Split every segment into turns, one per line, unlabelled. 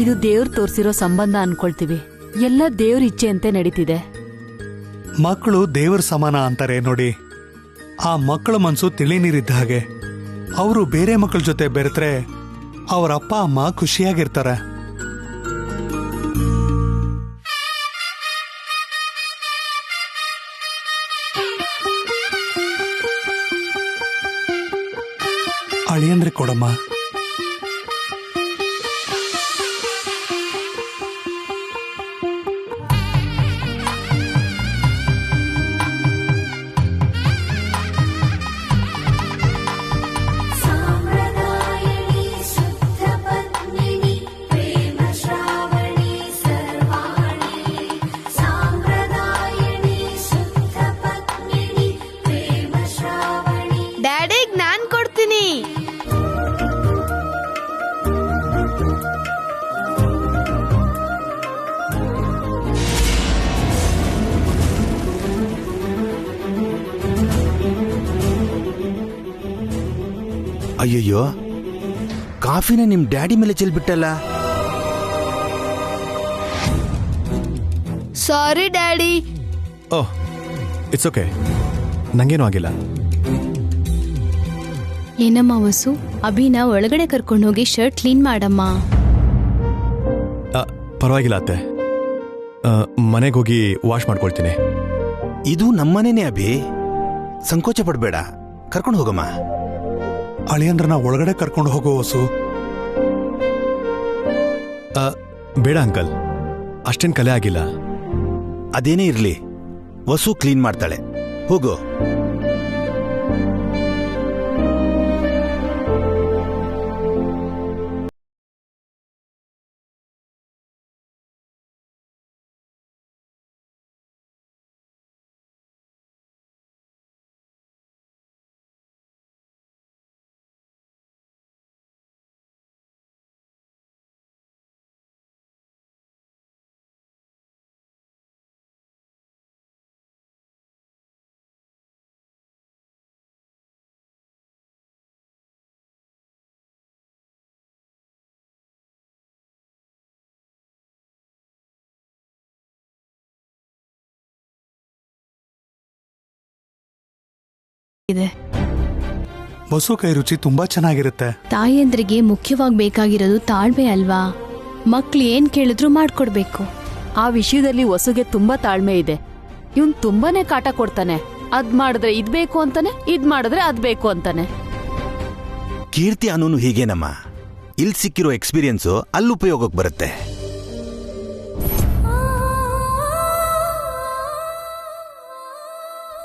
ಇದು ದೇವ್ರು ತೋರ್ಸಿರೋ ಸಂಬಂಧ ಅನ್ಕೊಳ್ತೀವಿ. ಎಲ್ಲ ದೇವ್ರ ಇಚ್ಛೆಯಂತೆ ನಡೀತಿದೆ.
ಮಕ್ಕಳು ದೇವ್ರ ಸಮಾನ ಅಂತಾರೆ ನೋಡಿ. ಆ ಮಕ್ಕಳ ಮನ್ಸು ತಿಳಿ ನೀರಿದ್ದ ಹಾಗೆ. ಅವರು ಬೇರೆ ಮಕ್ಕಳ ಜೊತೆ ಬೆರೆತ್ರೆ ಅವರ ಅಪ್ಪ ಅಮ್ಮ ಖುಷಿಯಾಗಿರ್ತಾರೆ. ಅಳಿಯಂದ್ರೆ ಕೊಡಮ್ಮ.
ಡ್ಯಾಡಿಗ್ ನಾನ್ ಕೊಡ್ತೀನಿ.
ಅಯ್ಯಯ್ಯೋ, ಕಾಫಿನ ನಿಮ್ ಡ್ಯಾಡಿ ಮೇಲೆ ಚೆಲ್ಬಿಟ್ಟಲ್ಲ.
Sorry daddy.
Oh, it's okay, ನಂಗೇನು ಆಗಿಲ್ಲ.
ಏನಮ್ಮ ವಸು, ಅಭಿನ ಒಳಗಡೆ ಕರ್ಕೊಂಡೋಗಿ ಶರ್ಟ್ ಕ್ಲೀನ್ ಮಾಡಮ್ಮ.
ಪರವಾಗಿಲ್ಲ ಅತ್ತೆ, ಮನೆಗೆ ಹೋಗಿ ವಾಶ್ ಮಾಡ್ಕೊಳ್ತೀನಿ.
ಇದು ನಮ್ಮನೇನೆ ಅಭಿ, ಸಂಕೋಚ ಪಡ್ಬೇಡ, ಕರ್ಕೊಂಡು ಹೋಗಮ್ಮ.
ಅಳಿಯಂದ್ರನ ಒಳಗಡೆ ಕರ್ಕೊಂಡು ಹೋಗೋ ವಸು.
ಬೇಡ ಅಂಕಲ್, ಅಷ್ಟೇನು ಕಲೆ ಆಗಿಲ್ಲ.
ಅದೇನೇ ಇರ್ಲಿ, ವಸು ಕ್ಲೀನ್ ಮಾಡ್ತಾಳೆ, ಹೋಗು.
ವಸು ಕೈ ರುಚಿ ತುಂಬಾ ಚೆನ್ನಾಗಿರುತ್ತೆ.
ತಾಯಿಯಂದ್ರಿಗೆ ಮುಖ್ಯವಾಗಿ ಬೇಕಾಗಿರೋದು ತಾಳ್ಮೆ ಅಲ್ವಾ? ಮಕ್ಳು ಏನ್ ಕೇಳಿದ್ರು ಮಾಡ್ಕೊಡ್ಬೇಕು.
ಆ ವಿಷಯದಲ್ಲಿ ವಸುಗೆ ತುಂಬಾ ತಾಳ್ಮೆ ಇದೆ. ಇವನ್ ತುಂಬಾನೇ ಕಾಟ ಕೊಡ್ತಾನೆ. ಅದ್ ಮಾಡಿದ್ರೆ ಇದ್ ಬೇಕು ಅಂತಾನೆ, ಇದ್ ಮಾಡಿದ್ರೆ ಅದ್ ಬೇಕು ಅಂತಾನೆ.
ಕೀರ್ತಿ ಅನ್ನೋನು ಹೀಗೇನಮ್ಮ, ಇಲ್ಲಿ ಸಿಕ್ಕಿರೋ ಎಕ್ಸ್ಪೀರಿಯನ್ಸು ಅಲ್ಲಿ ಉಪಯೋಗಕ್ಕೆ ಬರುತ್ತೆ.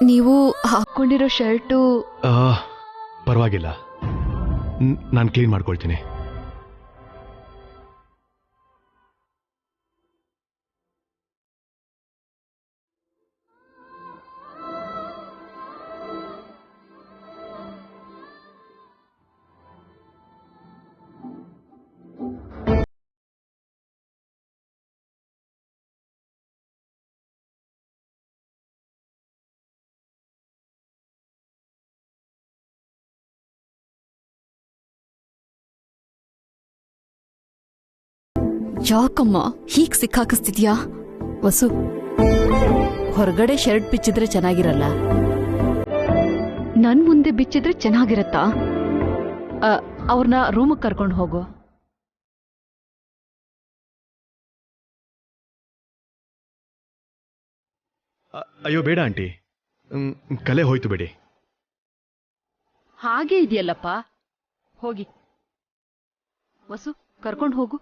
ನೀವು ಹಾಕೊಂಡಿರೋ ಶರ್ಟು
ಪರವಾಗಿಲ್ಲ, ನಾನು ಕ್ಲೀನ್ ಮಾಡ್ಕೊಳ್ತೀನಿ.
ಯಾಕಮ್ಮ ಹೀಗ್ ಸಿಕ್ಕಾಕಿಸ್ತಿದ್ಯಾ?
ವಸು, ಹೊರಗಡೆ ಶರ್ಟ್ ಬಿಚ್ಚಿದ್ರೆ ಚೆನ್ನಾಗಿರಲ್ಲ.
ನನ್ ಮುಂದೆ ಬಿಚ್ಚಿದ್ರೆ ಚೆನ್ನಾಗಿರತ್ತಾ?
ಅವ್ರನ್ನ ರೂಮಿಗೆ ಕರ್ಕೊಂಡು ಹೋಗು.
ಅಯ್ಯೋ ಬೇಡ ಆಂಟಿ, ಕಲೆ ಹೋಯ್ತು ಬಿಡಿ.
ಹಾಗೆ ಇದೆಯಲ್ಲಪ್ಪ, ಹೋಗಿ. ವಸು, ಕರ್ಕೊಂಡು ಹೋಗು.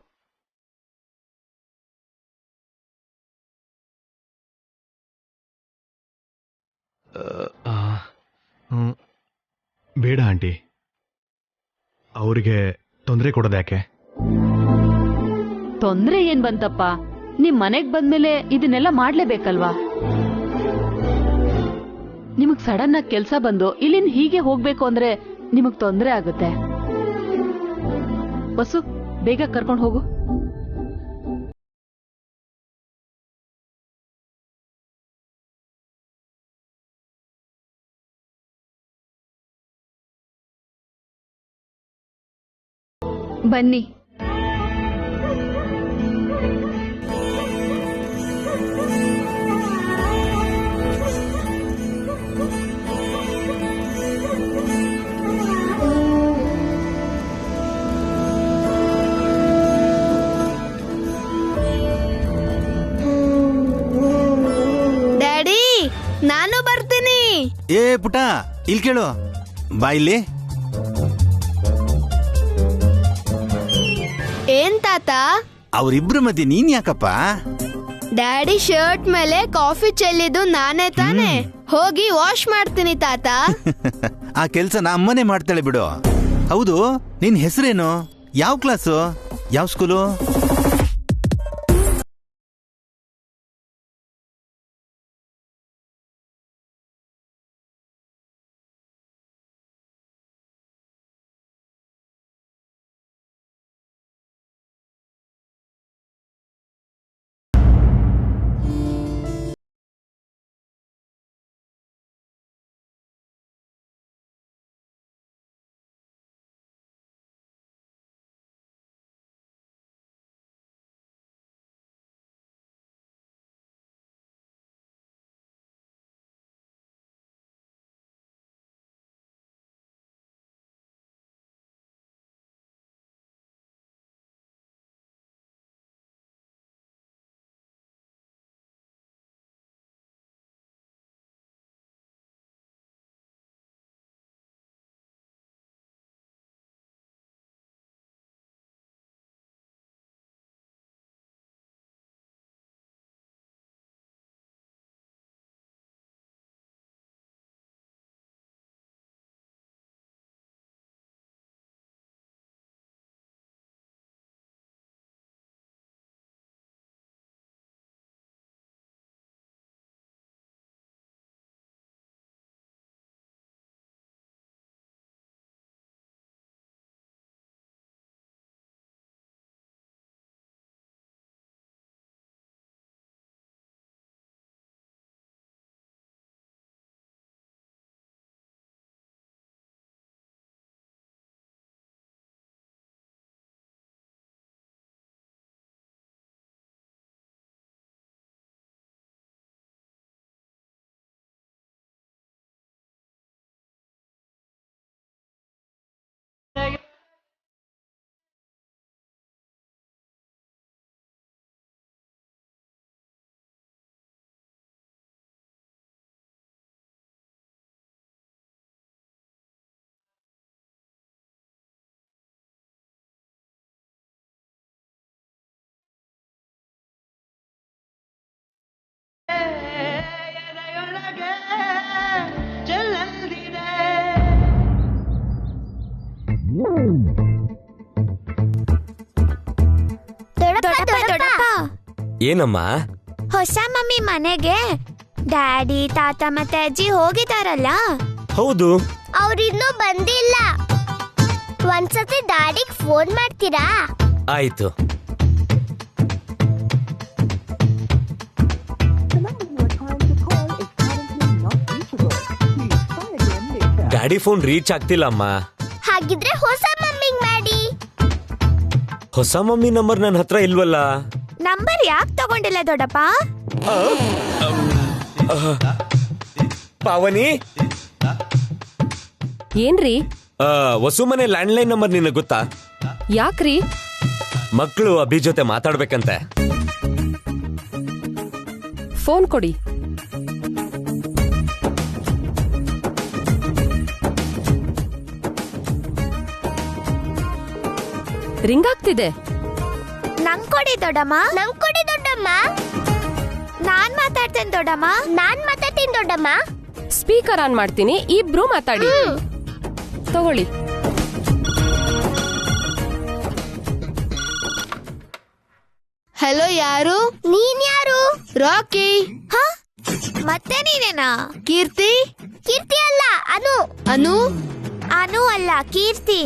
ಬೇಡ ಆಂಟಿ, ಅವರಿಗೆ ತೊಂದರೆ ಕೊಡೋದ್ಯಾಕೆ?
ತೊಂದ್ರೆ ಏನ್ ಬಂತಪ್ಪ? ನಿಮ್ ಮನೆಗ್ ಬಂದ್ಮೇಲೆ ಇದನ್ನೆಲ್ಲ ಮಾಡ್ಲೇಬೇಕಲ್ವಾ? ನಿಮಗ್ ಸಡನ್ ಆಗಿ ಕೆಲ್ಸ ಬಂದು ಇಲ್ಲಿಂದ ಹೀಗೆ ಹೋಗ್ಬೇಕು ಅಂದ್ರೆ ನಿಮಗ್ ತೊಂದ್ರೆ ಆಗುತ್ತೆ. ವಸು, ಬೇಗ ಕರ್ಕೊಂಡು ಹೋಗು.
ಬನ್ನಿ.
ಏ ಪುಟ ಇಲ್ಲಿ ಕೇಳು, ಬಾ ಇಲ್ಲಿ.
ಏನ್ ತಾತ?
ಅವ್ರಿಬ್ರ ಮಧ್ಯೆ ನೀನ್ ಯಾಕಪ್ಪ?
ಡ್ಯಾಡಿ ಶರ್ಟ್ ಮೇಲೆ ಕಾಫಿ ಚೆಲ್ಲಿದ್ದು ನಾನೇ ತಾನೆ, ಹೋಗಿ ವಾಶ್ ಮಾಡ್ತೀನಿ ತಾತ.
ಆ ಕೆಲ್ಸ ಅಮ್ಮನೇ ಮಾಡ್ತಾಳೆ ಬಿಡು. ಹೌದು, ನಿನ್ ಹೆಸರೇನು? ಯಾವ ಕ್ಲಾಸು? ಯಾವ ಸ್ಕೂಲು?
ಏನಮ್ಮ?
ಹೊಸ ಮಮ್ಮಿ ಮನೆಗೆ ಡ್ಯಾಡಿ ತಾತ ಮತ್ತೆ ಅಜ್ಜಿ ಹೋಗಿದಾರಲ್ಲ?
ಹೌದು.
ಅವ್ರಿನ್ನೂ ಬಂದಿಲ್ಲ. ಒಂದ್ಸತಿ ಡ್ಯಾಡಿಗ್ ಫೋನ್ ಮಾಡ್ತೀರಾ?
ಆಯ್ತು. ಡ್ಯಾಡಿ ಫೋನ್ ರೀಚ್ ಆಗ್ತಿಲ್ಲ ಅಮ್ಮ.
ಹಾಗಿದ್ರೆ ಹೊಸ ಮಮ್ಮಿಗ್ ಮಾಡಿ.
ಹೊಸ ಮಮ್ಮಿ ನಂಬರ್ ನನ್ನ ಹತ್ರ ಇಲ್ವಲ್ಲ.
ನಂಬರ್ ಯಾಕೆ ತಗೊಂಡಿಲ್ಲ ದೊಡ್ಡಪ್ಪ?
ಪಾವನಿ,
ಏನ್ರಿ?
ಹೊಸ ಮನೆ ಲ್ಯಾಂಡ್ಲೈನ್ ನಂಬರ್ ನಿನಗೆ ಗೊತ್ತಾ?
ಯಾಕ್ರಿ?
ಮಕ್ಕಳು ಅಭಿ ಜೊತೆ ಮಾತಾಡ್ಬೇಕಂತೆ.
ಫೋನ್ ಕೊಡಿ. ರಿಂಗ್ ಆಗ್ತಿದೆ.
ನಂಗ್ ಕೊಡಿ ದೊಡ್ಡಮ್ಮ. ನಂಗ್ ಕೊಡಿ ದೊಡ್ಡಮ್ಮ. ನಾನ್ ಮಾತಾಡ್ತೇನೆ ದೊಡ್ಡಮ್ಮ. ನಾನ್ ಮಾತಾಡ್ತೀನಿ ದೊಡ್ಡಮ್ಮ.
ಸ್ಪೀಕರ್ ಆನ್ ಮಾಡ್ತೀನಿ, ಇಬ್ರು ಮಾತಾಡಿ. ತಗೊಳ್ಳಿ.
ಹಲೋ, ಯಾರು?
ನೀನ್ ಯಾರು?
ರಾಕಿ.
ಮತ್ತೆ ನೀನೇನಾ?
ಕೀರ್ತಿ?
ಕೀರ್ತಿ ಅಲ್ಲ, ಅನು.
ಅನು?
ಅನು ಅಲ್ಲ, ಕೀರ್ತಿ.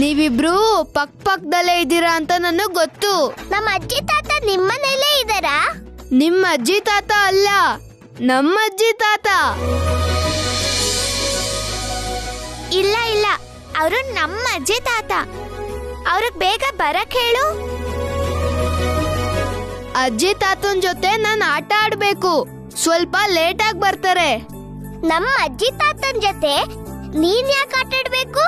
ನೀವಿಬ್ರು ಪಕ್ಕದಲ್ಲೇ ಇದ್ದೀರಾ ಅಂತ ನನಗ್ ಗೊತ್ತು.
ನಮ್ಮ ಅಜ್ಜಿ ತಾತ ನಿಮ್ಮನೇಲೇ ಇದ್ದಾರಾ?
ನಿಮ್ಮ ಅಜ್ಜಿ ತಾತ ಅಲ್ಲ, ನಮ್ಮ ಅಜ್ಜಿ ತಾತ.
ಇಲ್ಲ ಇಲ್ಲ, ಅವರು ನಮ್ಮ ಅಜ್ಜಿ ತಾತ. ಅವ್ರಿಗೆ ಬೇಗ ಬರಕ್ ಹೇಳು.
ಅಜ್ಜಿ ತಾತನ್ ಜೊತೆ ನಾನು ಆಟ ಆಡ್ಬೇಕು, ಸ್ವಲ್ಪ ಲೇಟ್ ಆಗಿ ಬರ್ತಾರೆ.
ನಮ್ಮ ಅಜ್ಜಿ ತಾತನ್ ಜೊತೆ ನೀನ್ ಯಾಕೆ ಆಟ ಆಡ್ಬೇಕು?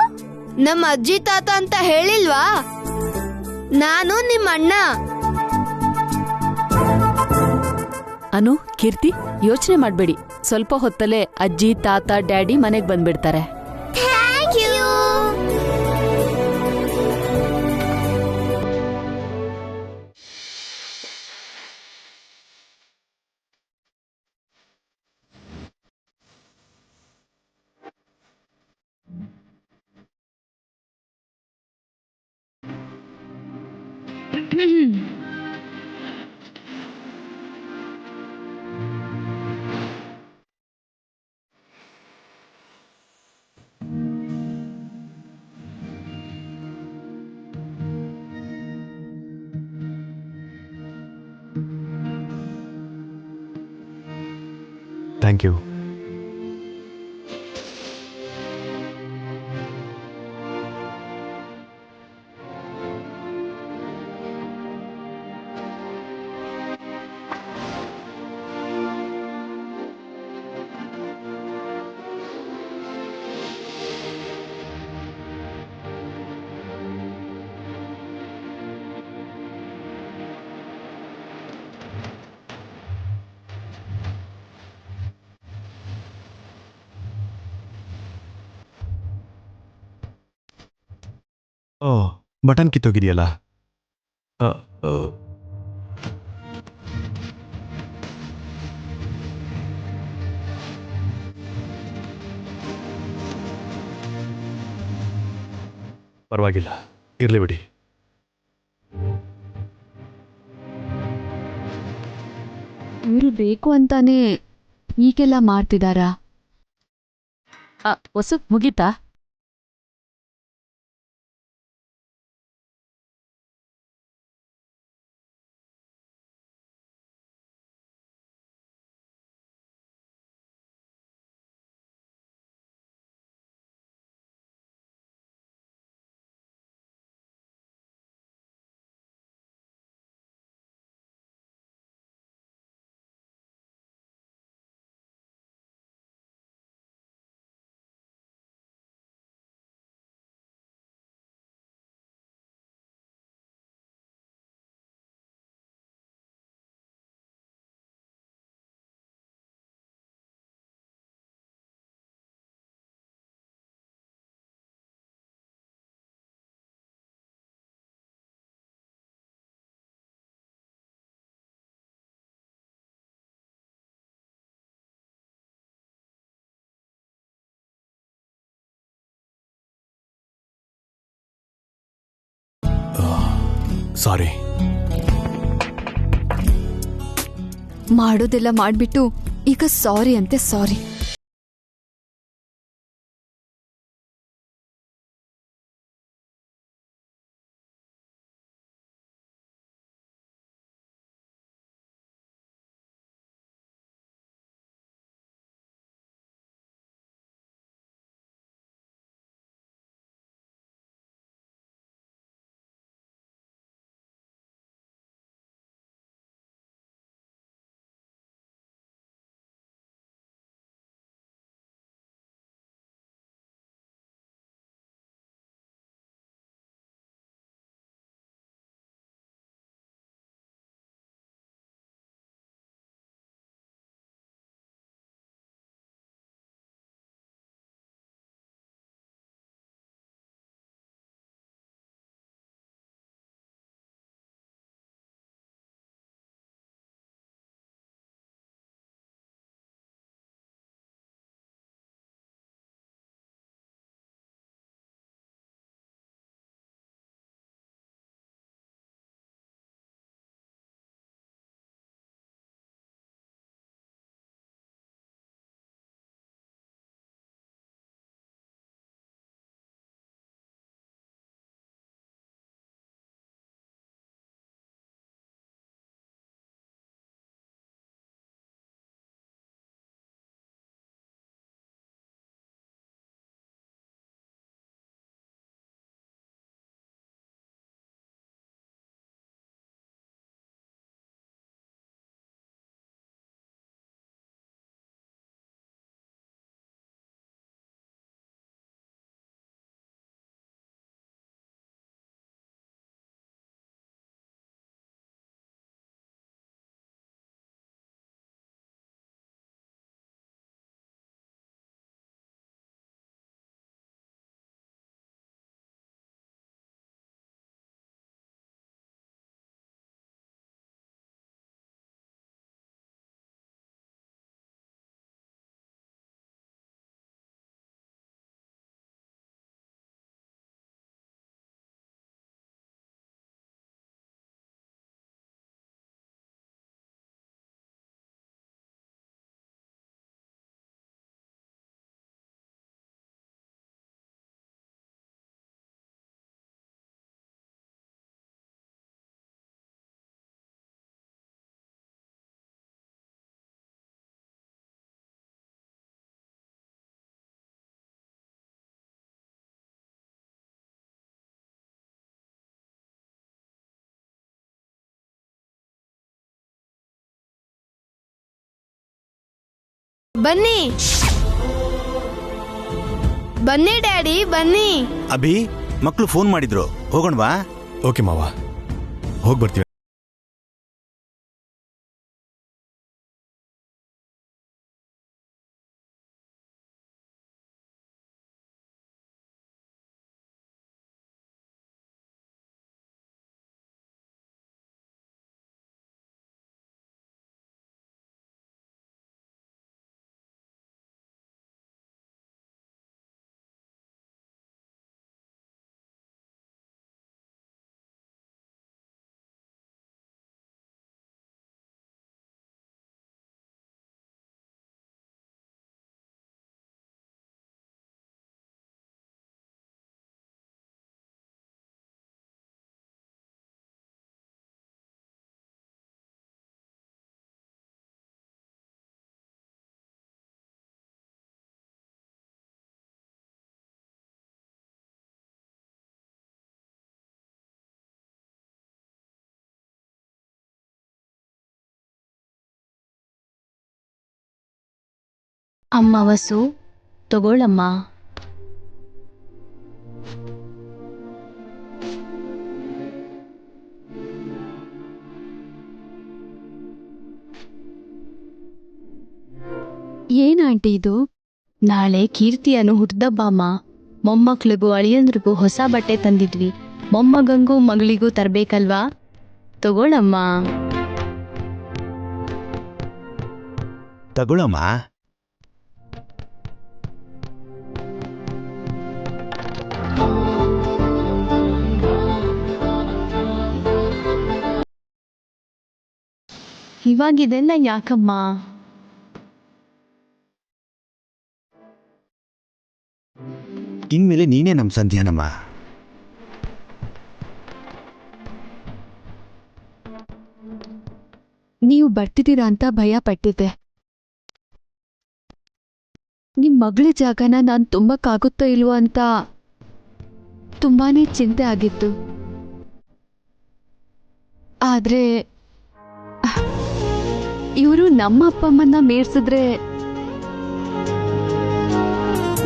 ನಮ್ಮ ಅಜ್ಜಿ ತಾತ ಅಂತ ಹೇಳಿಲ್ವಾ? ನಾನು ನಿಮ್ಮ ಅಣ್ಣ.
ಅನು, ಕೀರ್ತಿ, ಯೋಚನೆ ಮಾಡ್ಬೇಡಿ. ಸ್ವಲ್ಪ ಹೊತ್ತಲ್ಲೇ ಅಜ್ಜಿ, ತಾತ, ಡ್ಯಾಡಿ ಮನೆಗ್ ಬಂದ್ಬಿಡ್ತಾರೆ.
Thank you.
Thank you. Oh, button ಕಿತ್ತೋಗಿದೆಯಲ್ಲ. ಅ, ಅ, ಪರವಾಗಿಲ್ಲ, ಇರ್ಲಿ ಬಿಡಿ.
ಇವ್ರು ಬೇಕು ಅಂತಾನೆ ಈಗೆಲ್ಲ ಮಾಡ್ತಿದಾರಾ?
ವಸು, ಮುಗೀತಾ?
ಸಾರಿ.
ಮಾಡೋದೆಲ್ಲ ಮಾಡ್ಬಿಟ್ಟು ಈಗ ಸಾರಿ ಅಂತೆ ಸಾರಿ.
ಬನ್ನಿ ಬನ್ನಿ ಡ್ಯಾಡಿ ಬನ್ನಿ.
ಅಭಿ, ಮಕ್ಕಳು ಫೋನ್ ಮಾಡಿದ್ರು, ಹೋಗೋಣವಾ?
ಓಕೆ ಮಾವ, ಹೋಗಿ ಬರ್ತೀವಿ.
ಅಮ್ಮ ವಸು, ತಗೊಳ್ಳಮ್ಮ.
ಏನ್ ಆಂಟಿ ಇದು?
ನಾಳೆ ಕೀರ್ತಿಯನ್ನು ಹುಡ್ದಬ್ಬಮ್ಮ. ಮೊಮ್ಮಕ್ಳಿಗೂ ಅಳಿಯಂದ್ರಿಗೂ ಹೊಸ ಬಟ್ಟೆ ತಂದಿದ್ವಿ. ಮೊಮ್ಮಗಂಗೂ ಮಗಳಿಗೂ ತರ್ಬೇಕಲ್ವಾ? ತಗೊಳ್ಳಮ್ಮ.
ತಗೊಳಮ್ಮ.
ಇವಾಗಿದೆಲ್ಲ ಯಾಕಮ್ಮ?
ಇನ್ಮೇಲೆ ನೀನೇ ನಮ್ಮ ಸಂಧ್ಯಾನಮ್ಮ.
ನೀವು ಬರ್ತಿದ್ದೀರಾ ಅಂತ ಭಯ ಪಟ್ಟಿದ್ದೆ. ನಿಮ್ ಮಗಳ ಜಾಗನ ನಾನು ತುಂಬಕ್ಕಾಗುತ್ತೋ ಇಲ್ವೋ ಅಂತ ತುಂಬಾನೇ ಚಿಂತೆ ಆಗಿತ್ತು. ಆದ್ರೆ ಇವರು ನಮ್ಮ ಅಪ್ಪಮ್ಮನ್ನ ಮೀರ್ಸಿದ್ರೆ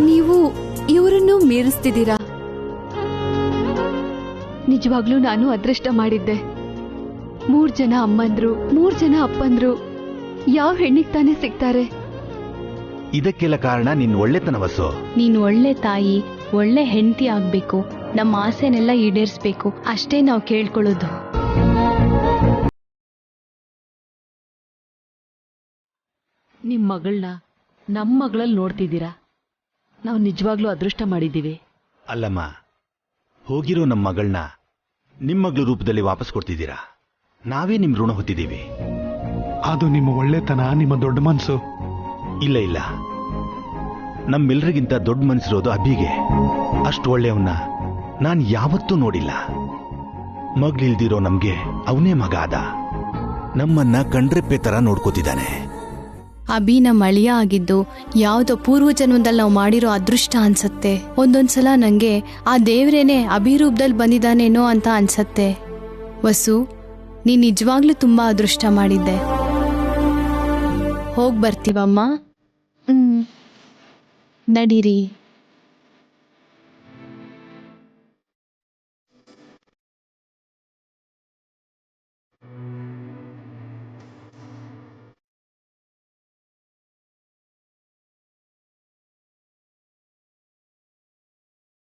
ನೀವು ಇವರನ್ನು ಮೀರಿಸ್ತಿದ್ದೀರಾ. ನಿಜವಾಗ್ಲೂ ನಾನು ಅದೃಷ್ಟ ಮಾಡಿದ್ದೆ. 3 ಜನ ಅಮ್ಮಂದ್ರು, 3 ಜನ ಅಪ್ಪಂದ್ರು ಯಾವ ಹೆಣ್ಣಿಗೆ ತಾನೇ ಸಿಗ್ತಾರೆ?
ಇದಕ್ಕೆಲ್ಲ ಕಾರಣ ನಿನ್ ಒಳ್ಳೆತನ ವಸು.
ನೀನು ಒಳ್ಳೆ ತಾಯಿ, ಒಳ್ಳೆ ಹೆಂಡತಿ ಆಗ್ಬೇಕು. ನಮ್ಮ ಆಸೆನೆಲ್ಲ ಈಡೇರಿಸ್ಬೇಕು. ಅಷ್ಟೇ ನಾವು ಕೇಳ್ಕೊಳ್ಳೋದು.
ನಿಮ್ ಮಗಳನ್ನ ನಮ್ಮ ಮಗಳಲ್ಲಿ ನೋಡ್ತಿದ್ದೀರಾ. ನಾವು ನಿಜವಾಗ್ಲೂ ಅದೃಷ್ಟ ಮಾಡಿದ್ದೀವಿ.
ಅಲ್ಲಮ್ಮ, ಹೋಗಿರೋ ನಮ್ಮ ಮಗಳನ್ನ ನಿಮ್ಮ ಮಗಳ ರೂಪದಲ್ಲಿ ವಾಪಸ್ ಕೊಡ್ತಿದ್ದೀರಾ. ನಾವೇ ನಿಮ್ ಋಣ ಹೊತ್ತಿದ್ದೀವಿ.
ಅದು ನಿಮ್ಮ ಒಳ್ಳೆತನ, ನಿಮ್ಮ ದೊಡ್ಡ ಮನಸ್ಸು.
ಇಲ್ಲ, ನಮ್ಮೆಲ್ರಿಗಿಂತ ದೊಡ್ಡ ಮನಸ್ಸಿರೋದು ಅಭಿಗೆ. ಅಷ್ಟು ಒಳ್ಳೆಯವನ್ನ ನಾನು ಯಾವತ್ತೂ ನೋಡಿಲ್ಲ. ಮಗ್ಲಿಲ್ದಿರೋ ನಮ್ಗೆ ಅವನೇ ಮಗ ಆದ. ನಮ್ಮನ್ನ ಕಂಡ್ರೆಪ್ಪೆ ತರ ನೋಡ್ಕೋತಿದ್ದಾನೆ.
ಅಭಿ ನಮ್ಮ ಅಳಿಯ ಆಗಿದ್ದು ಯಾವುದೋ ಪೂರ್ವ ಜನ್ಮದಲ್ಲಿ ನಾವು ಮಾಡಿರೋ ಅದೃಷ್ಟ ಅನ್ಸತ್ತೆ. ಒಂದೊಂದ್ಸಲ ನಂಗೆ ಆ ದೇವ್ರೇನೆ ಅಭಿ ರೂಪದಲ್ಲಿ ಬಂದಿದ್ದಾನೇನೋ ಅಂತ ಅನ್ಸತ್ತೆ. ವಸು, ನೀನ್ ನಿಜವಾಗ್ಲೂ ತುಂಬಾ ಅದೃಷ್ಟ ಮಾಡಿದ್ದೆ. ಹೋಗ್ ಬರ್ತೀವಮ್ಮ. ನಡೀರಿ.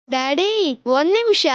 ಡ್ಯಾಡಿ 1 ನಿಮಿಷ.